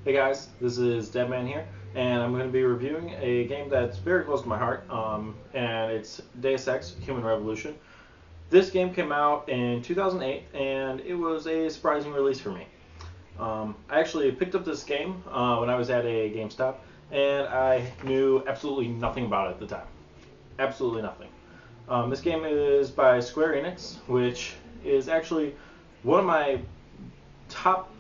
Hey guys, this is Deadman here, and I'm going to be reviewing a game that's very close to my heart, and it's Deus Ex: Human Revolution. This game came out in 2008, and it was a surprising release for me. I actually picked up this game when I was at a GameStop, and I knew absolutely nothing about it at the time. Absolutely nothing. This game is by Square Enix, which is actually one of my top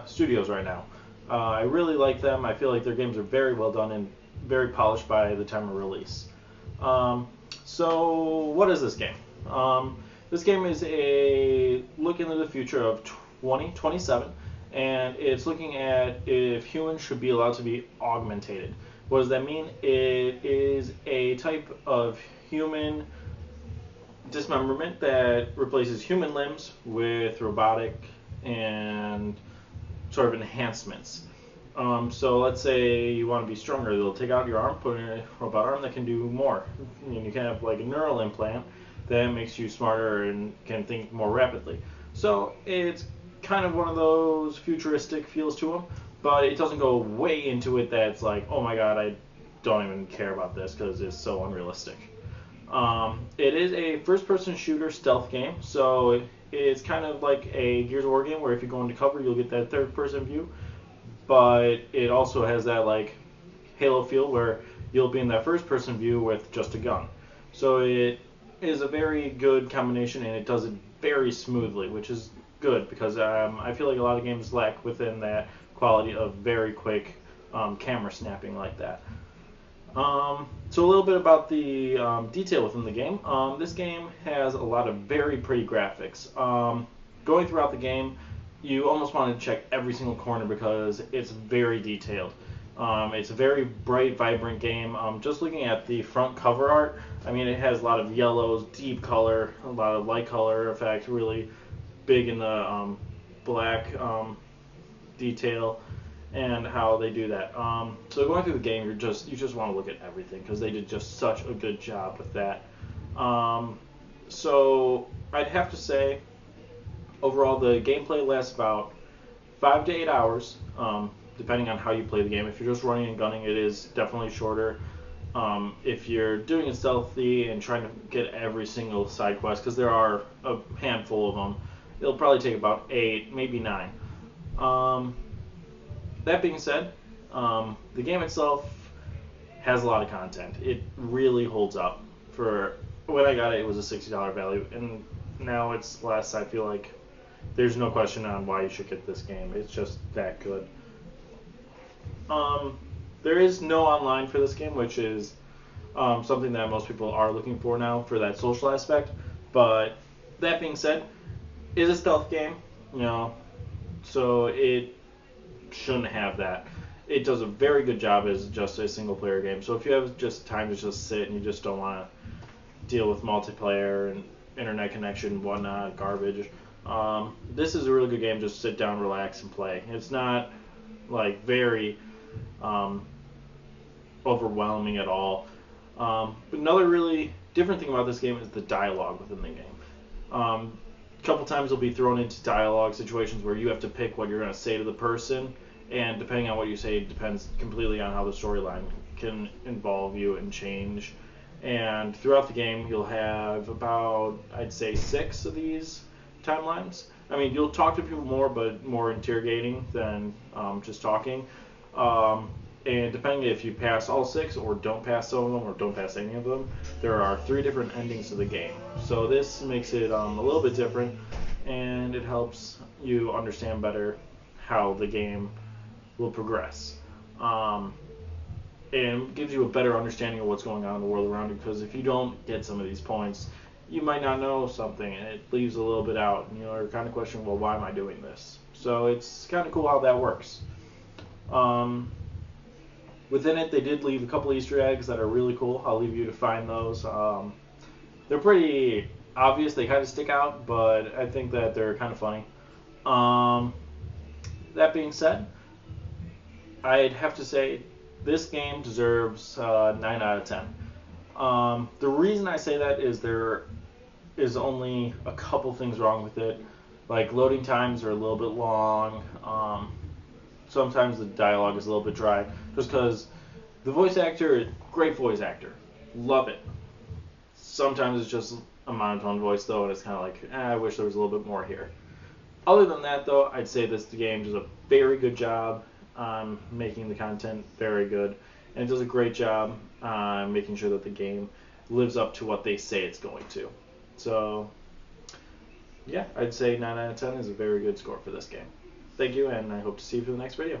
studios right now. I really like them. I feel like their games are very well done and very polished by the time of release. So, what is this game? This game is a look into the future of 2027, and it's looking at if humans should be allowed to be augmentated. What does that mean? It is a type of human dismemberment that replaces human limbs with robotic and sort of enhancements. So let's say you want to be stronger, they'll take out your arm, put in a robot arm that can do more. And you can have like a neural implant that makes you smarter and can think more rapidly. So it's kind of one of those futuristic feels to them, but it doesn't go way into it that it's like, oh my god, I don't even care about this because it's so unrealistic. It is a first-person shooter stealth game, so it's kind of like a Gears of War game where if you go into cover, you'll get that third-person view. But it also has that like Halo feel where you'll be in that first-person view with just a gun. So it is a very good combination, and it does it very smoothly, which is good because I feel like a lot of games lack within that quality of very quick camera snapping like that. So a little bit about the detail within the game. This game has a lot of very pretty graphics. Going throughout the game, you almost want to check every single corner because it's very detailed. It's a very bright, vibrant game. Just looking at the front cover art, I mean, it has a lot of yellows, deep color, a lot of light color effect, really big in the black detail, and how they do that. So going through the game, you just want to look at everything because they did just such a good job with that. So I'd have to say, overall, the gameplay lasts about 5 to 8 hours, depending on how you play the game. If you're just running and gunning, it is definitely shorter. If you're doing it stealthy and trying to get every single side quest, because there are a handful of them, it'll probably take about 8, maybe 9. That being said, the game itself has a lot of content. It really holds up. For when I got it, it was a $60 value, and now it's less. I feel like there's no question on why you should get this game. It's just that good. There is no online for this game, which is something that most people are looking for now for that social aspect. But that being said, it's a stealth game, so it shouldn't have that. It does a very good job as just a single player game. So if you have just time to just sit and you just don't want to deal with multiplayer and internet connection, whatnot, garbage, this is a really good game. Just sit down, relax, and play. It's not like very overwhelming at all. But another really different thing about this game is the dialogue within the game. A couple times you'll be thrown into dialogue situations where you have to pick what you're going to say to the person, and depending on what you say, it depends completely on how the storyline can involve you and change. And throughout the game, you'll have about, I'd say, 6 of these timelines. I mean, you'll talk to people more, but more interrogating than just talking. And depending if you pass all 6 or don't pass some of them or don't pass any of them, there are 3 different endings to the game. So this makes it a little bit different, and it helps you understand better how the game will progress. And gives you a better understanding of what's going on in the world around you, because if you don't get some of these points, you might not know something, and it leaves a little bit out, and you're kind of questioning, well, why am I doing this? So it's kind of cool how that works. Within it, they did leave a couple Easter eggs that are really cool. I'll leave you to find those. They're pretty obvious. They kind of stick out, but I think that they're kind of funny. That being said, I'd have to say this game deserves 9 out of 10. The reason I say that is there is only a couple things wrong with it. Like loading times are a little bit long. sometimes the dialogue is a little bit dry, just because the voice actor, great voice actor, love it. Sometimes it's just a monotone voice though, and it's kind of like, I wish there was a little bit more here. Other than that though, I'd say this game does a very good job on making the content very good, and it does a great job on making sure that the game lives up to what they say it's going to. So, yeah, I'd say 9 out of 10 is a very good score for this game. Thank you, and I hope to see you for the next video.